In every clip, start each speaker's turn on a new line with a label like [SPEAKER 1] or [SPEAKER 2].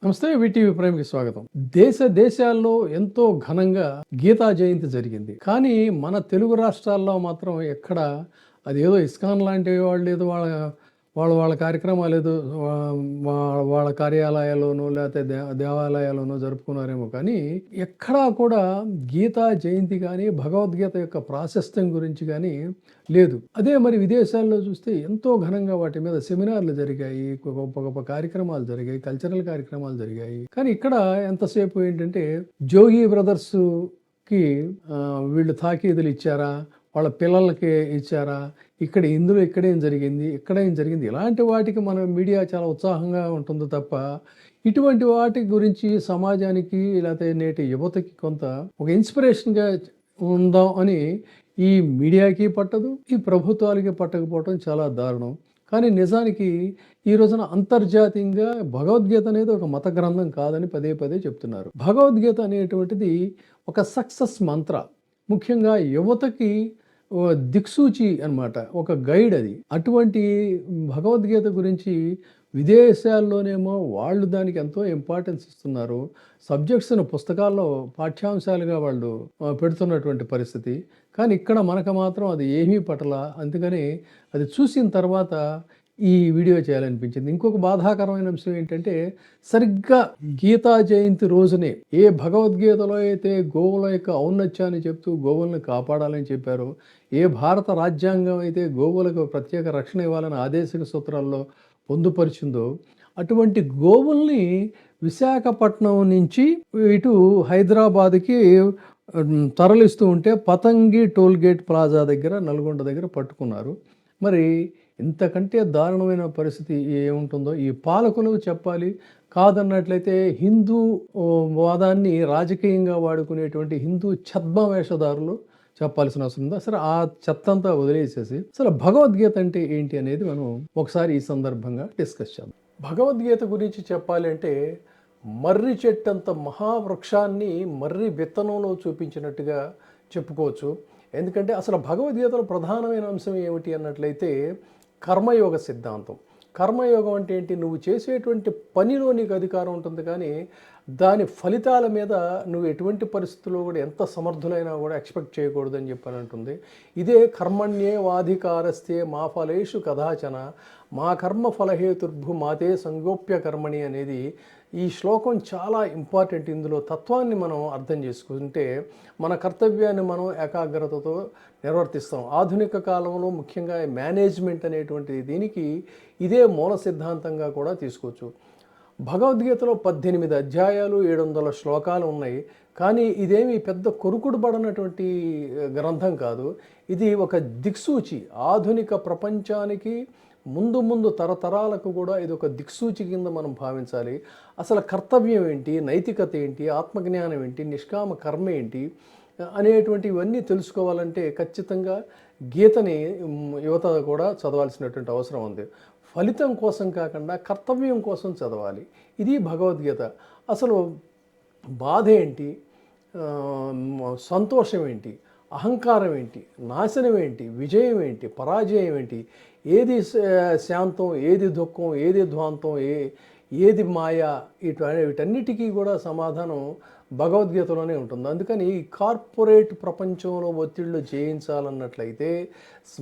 [SPEAKER 1] నమస్తే. వీటీవీ ప్రైమ్కి స్వాగతం. దేశాల్లో ఎంతో ఘనంగా గీతా జయంతి జరిగింది. కానీ మన తెలుగు రాష్ట్రాల్లో మాత్రం ఎక్కడ అదేదో ఇస్కాన్ లాంటి వాళ్ళు ఏదో వాళ్ళ కార్యక్రమాలు ఏదో వాళ్ళ కార్యాలయాల్లోనో లేకపోతే దేవాలయాల్లోనో జరుపుకున్నారేమో, కానీ ఎక్కడా కూడా గీతా జయంతి కానీ భగవద్గీత యొక్క ప్రాశస్త్యం గురించి కానీ లేదు. అదే మరి విదేశాల్లో చూస్తే ఎంతో ఘనంగా వాటి మీద సెమినార్లు జరిగాయి, గొప్ప గొప్ప కార్యక్రమాలు జరిగాయి, కల్చరల్ కార్యక్రమాలు జరిగాయి. కానీ ఇక్కడ ఎంతసేపు ఏంటంటే జోగి బ్రదర్స్కి వీళ్ళు తాకీదులు ఇచ్చారా, వాళ్ళ పిల్లలకి ఇచ్చారా, ఇక్కడేం జరిగింది ఇలాంటి వాటికి మన మీడియా చాలా ఉత్సాహంగా ఉంటుంది తప్ప ఇటువంటి వాటి గురించి సమాజానికి లేకపోతే నేటి యువతకి కొంత ఒక ఇన్స్పిరేషన్గా ఉందాం అని ఈ మీడియాకి పట్టదు, ఈ ప్రభుత్వాలకి పట్టకపోవటం చాలా దారుణం. కానీ నిజానికి ఈ రోజున అంతర్జాతీయంగా భగవద్గీత అనేది ఒక మత గ్రంథం కాదని పదే పదే చెప్తున్నారు. భగవద్గీత అనేటువంటిది ఒక సక్సెస్ మంత్ర, ముఖ్యంగా యువతకి దిక్సూచి అన్నమాట, ఒక గైడ్ అది. అటువంటి భగవద్గీత గురించి విదేశాల్లోనేమో వాళ్ళు దానికి ఎంతో ఇంపార్టెన్స్ ఇస్తున్నారు. సబ్జెక్ట్స్ను పుస్తకాల్లో పాఠ్యాంశాలుగా వాళ్ళు పెడుతున్నటువంటి పరిస్థితి. కానీ ఇక్కడ మనకు మాత్రం అది ఏమీ పట్టల. అందుకని అది చూసిన తర్వాత ఈ వీడియో చేయాలనిపించింది. ఇంకొక బాధాకరమైన అంశం ఏంటంటే, సరిగ్గా గీతా జయంతి రోజునే ఏ భగవద్గీతలో అయితే గోవుల యొక్క ఔన్నత్యాన్ని చెప్తూ గోవులను కాపాడాలని చెప్పారో, ఏ భారత రాజ్యాంగం అయితే గోవులకు ప్రత్యేక రక్షణ ఇవ్వాలని ఆదేశిక సూత్రాల్లో పొందుపరిచిందో, అటువంటి గోవుల్ని విశాఖపట్నం నుంచి ఇటు హైదరాబాద్కి తరలిస్తూ ఉంటే పతంగి టోల్గేట్ ప్లాజా దగ్గర, నల్గొండ దగ్గర పట్టుకున్నారు. మరి ఇంతకంటే దారుణమైన పరిస్థితి ఏముంటుందో ఈ పాలకులు చెప్పాలి. కాదన్నట్లయితే హిందూ వాదాన్ని రాజకీయంగా వాడుకునేటువంటి హిందూ ఛద్మవేషధారులు చెప్పాల్సిన అవసరం ఉంది. అసలు ఆ చెత్తంతా వదిలేసేసి అసలు భగవద్గీత అంటే ఏంటి అనేది మనం ఒకసారి ఈ సందర్భంగా డిస్కస్ చేద్దాం. భగవద్గీత గురించి చెప్పాలి అంటే మర్రి చెట్టంత మహావృక్షాన్ని మర్రి విత్తనంలో చూపించినట్టుగా చెప్పుకోవచ్చు. ఎందుకంటే అసలు భగవద్గీతలో ప్రధానమైన అంశం ఏమిటి అన్నట్లయితే కర్మయోగ సిద్ధాంతం. కర్మయోగం అంటే ఏంటి? నువ్వు చేసేటువంటి పనిలో నీకు అధికారం ఉంటుంది, కానీ దాని ఫలితాల మీద నువ్వు ఎటువంటి పరిస్థితుల్లో కూడా ఎంత సమర్థులైనా కూడా ఎక్స్పెక్ట్ చేయకూడదని చెప్పని అంటుంది. ఇదే కర్మణ్యే వాధికారస్తే మా ఫలేషు కదాచన మా కర్మ ఫలహేతుర్భు మాతే సంగోప్య కర్మణి అనేది ఈ శ్లోకం చాలా ఇంపార్టెంట్. ఇందులో తత్వాన్ని మనం అర్థం చేసుకుంటే మన కర్తవ్యాన్ని మనం ఏకాగ్రతతో నిర్వర్తిస్తాం. ఆధునిక కాలంలో ముఖ్యంగా మేనేజ్మెంట్ అనేటువంటి దీనికి ఇదే మూల సిద్ధాంతంగా కూడా తీసుకోవచ్చు. భగవద్గీతలో 18 అధ్యాయాలు 700 శ్లోకాలు ఉన్నాయి. కానీ ఇదేమి పెద్ద కొరుకుడు పడనటువంటి గ్రంథం కాదు. ఇది ఒక దిక్సూచి, ఆధునిక ప్రపంచానికి ముందు తరతరాలకు కూడా ఇది ఒక దిక్సూచి కింద మనం భావించాలి. అసలు కర్తవ్యం ఏంటి, నైతికత ఏంటి, ఆత్మజ్ఞానం ఏంటి, నిష్కామ కర్మ ఏంటి అనేటువంటి ఇవన్నీ తెలుసుకోవాలంటే ఖచ్చితంగా గీతని యువత కూడా చదవాల్సినటువంటి అవసరం ఉంది. ఫలితం కోసం కాకుండా కర్తవ్యం కోసం చదవాలి. ఇది భగవద్గీత. అసలు బాధ ఏంటి, సంతోషం ఏంటి, అహంకారం ఏంటి, నాశనం ఏంటి, విజయం ఏంటి, పరాజయం ఏంటి, ఏది శాంతం, ఏది దుఃఖం, ఏది ధ్వాంతం, ఏది మాయ, వీటన్నిటికీ కూడా సమాధానం భగవద్గీతలోనే ఉంటుంది. అందుకని ఈ కార్పొరేట్ ప్రపంచంలో ఒత్తిళ్లు జయించాలన్నట్లయితే,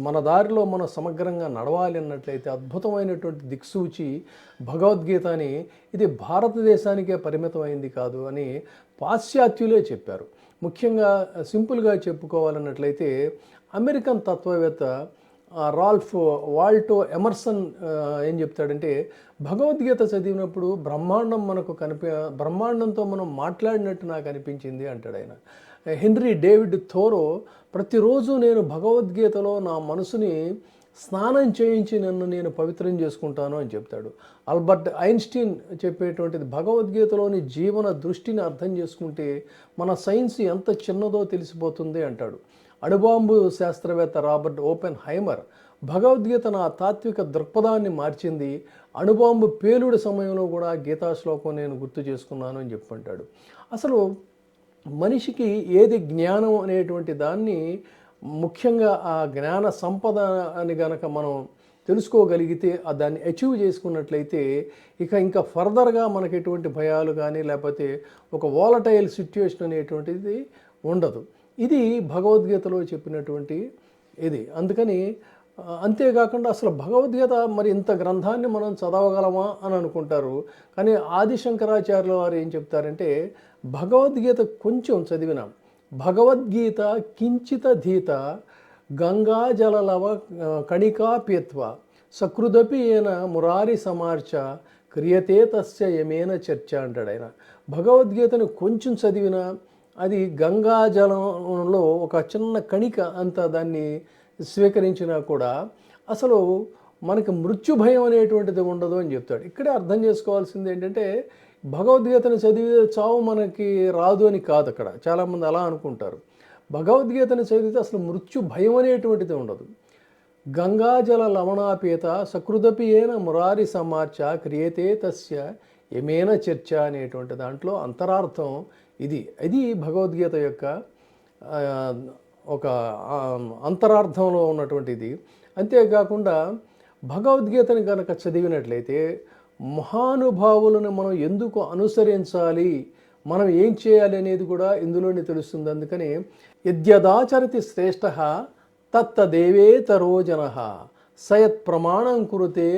[SPEAKER 1] మన దారిలో మనం సమగ్రంగా నడవాలి అన్నట్లయితే అద్భుతమైనటువంటి దిక్సూచి భగవద్గీత అని. ఇది భారతదేశానికే పరిమితమైంది కాదు అని పాశ్చాత్యులే చెప్పారు. ముఖ్యంగా సింపుల్గా చెప్పుకోవాలన్నట్లయితే అమెరికన్ తత్వవేత్త రాల్ఫ్ వాల్టో ఎమర్సన్ ఏం చెప్తాడంటే, భగవద్గీత చదివినప్పుడు బ్రహ్మాండంతో మనం మాట్లాడినట్టు నాకు అనిపించింది అంటాడు ఆయన. హెన్రీ డేవిడ్ థోరో ప్రతిరోజు నేను భగవద్గీతలో నా మనసుని స్నానం చేయించి నన్ను నేను పవిత్రం చేసుకుంటాను అని చెప్తాడు. ఆల్బర్ట్ ఐన్స్టీన్ చెప్పేటువంటిది భగవద్గీతలోని జీవన దృష్టిని అర్థం చేసుకుంటే మన సైన్స్ ఎంత చిన్నదో తెలిసిపోతుంది అంటాడు. అణుబాంబు శాస్త్రవేత్త రాబర్ట్ ఓపెన్ హైమర్ భగవద్గీత నా తాత్విక దృక్పథాన్ని మార్చింది, అణుబాంబు పేలుడు సమయంలో కూడా గీతా శ్లోకం నేను గుర్తు చేసుకున్నాను అని చెప్పంటాడు. అసలు మనిషికి ఏది జ్ఞానం అనేటువంటి దాన్ని, ముఖ్యంగా ఆ జ్ఞాన సంపద అని గనక మనం తెలుసుకోగలిగితే దాన్ని అచీవ్ చేసుకున్నట్లయితే ఇంకా ఫర్దర్గా మనకి ఎటువంటి భయాలు కానీ లేకపోతే ఒక వాలటైల్ సిచ్యుయేషన్ అనేటువంటిది ఉండదు. ఇది భగవద్గీతలో చెప్పినటువంటి ఇది. అందుకని అంతేకాకుండా అసలు భగవద్గీత మరి ఇంత గ్రంథాన్ని మనం చదవగలమా అని అనుకుంటారు. కానీ ఆది శంకరాచార్యుల వారు ఏం చెప్తారంటే భగవద్గీత కొంచెం చదివినాం, భగవద్గీత కించిత ధీత గంగాజలలవ కణికాప్యత్వ సకృదపి ఏన మురారి సమార్చ క్రియతే తస్య యమేన చర్చ అంటాడు ఆయన. భగవద్గీతను కొంచెం చదివినా అది గంగాజలంలో ఒక చిన్న కణిక అంత దాన్ని స్వీకరించినా కూడా అసలు మనకి మృత్యు భయం అనేటువంటిది ఉండదు అని చెప్తాడు. ఇక్కడే అర్థం చేసుకోవాల్సింది ఏంటంటే భగవద్గీతను చదివితే చావు మనకి రాదు అని కాదు. అక్కడ చాలామంది అలా అనుకుంటారు. భగవద్గీతను చదివితే అసలు మృత్యు భయం అనేటువంటిది ఉండదు. గంగాజల లవణాపేత సకృదపి ఏన మురారి సమార్చ క్రియతే తస్య యమేన చర్చ అనేటువంటి దాంట్లో అంతరార్థం ఇది భగవద్గీత యొక్క ఒక అంతరార్థంలో ఉన్నటువంటిది. అంతేకాకుండా భగవద్గీతని కనుక చదివినట్లయితే మహానుభావులను మనం ఎందుకు అనుసరించాలి, మనం ఏం చేయాలి అనేది కూడా ఇందులోనే తెలుస్తుంది. అందుకని యద్యదాచరతి శ్రేష్ఠ తత్తదేవేతరో జనః సయత్ ప్రమాణం కురుతే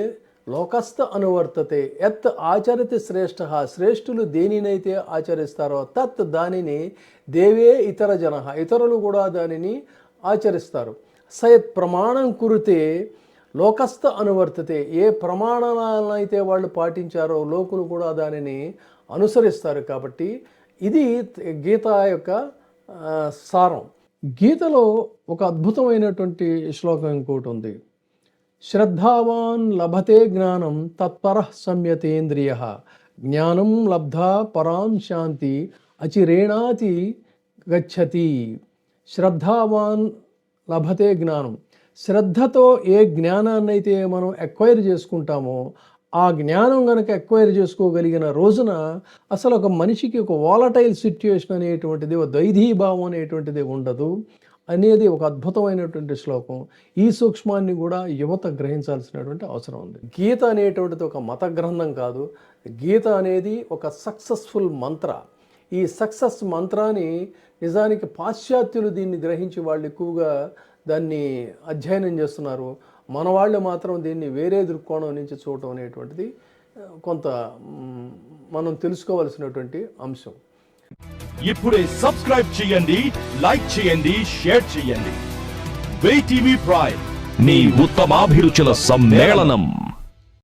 [SPEAKER 1] లోకస్థ అనువర్తతే యత్ ఆచరతి శ్రేష్ఠ శ్రేష్ఠులు దేనినైతే ఆచరిస్తారో తత్ దానిని దేవే ఇతర జన ఇతరులు కూడా దానిని ఆచరిస్తారు. సయత్ ప్రమాణం కురుతే లోకస్థ అనువర్తతే ఏ ప్రమాణాలనైతే వాళ్ళు పాటించారో లోకులు కూడా దానిని అనుసరిస్తారు. కాబట్టి ఇది గీత యొక్క సారం. గీతలో ఒక అద్భుతమైనటువంటి శ్లోకం ఇంకోటి ఉంది. శ్రద్ధావాన్ లభతే జ్ఞానం తత్పరః సంయతేంద్రియ జ్ఞానం లబ్ధా పరాం శాంతి అచిరేణాతి గచ్చతి. శ్రద్ధావాన్ లభతే జ్ఞానం. శ్రద్ధతో ఏ జ్ఞానాన్ని అయితే మనం ఎక్వైర్ చేసుకుంటామో ఆ జ్ఞానం కనుక ఎక్వైర్ చేసుకోగలిగిన రోజున అసలు ఒక మనిషికి ఒక వాలటైల్ సిచ్యుయేషన్ అనేటువంటిది, ఒక ద్వైధీభావం అనేటువంటిది ఉండదు అనేది ఒక అద్భుతమైనటువంటి శ్లోకం. ఈ సూక్ష్మాన్ని కూడా యువత గ్రహించాల్సినటువంటి అవసరం ఉంది. గీత అనేటువంటిది ఒక మత గ్రంథం కాదు. గీత అనేది ఒక సక్సెస్ఫుల్ మంత్ర. ఈ సక్సెస్ మంత్రాన్ని నిజానికి పాశ్చాత్యులు దీన్ని గ్రహించి వాళ్ళు ఎక్కువగా దాన్ని అధ్యయనం చేస్తున్నారు. మన వాళ్ళు మాత్రం దీన్ని వేరే దృక్కోణం నుంచి చూడటం అనేటువంటిది కొంత మనం తెలుసుకోవాల్సినటువంటి అంశం.
[SPEAKER 2] ఇప్పుడే సబ్స్క్రైబ్ చేయండి, లైక్ చేయండి, షేర్ చేయండి. వే టీవీ ప్రైమ్, మీ ఉత్తమాభిరుచుల సమ్మేళనం.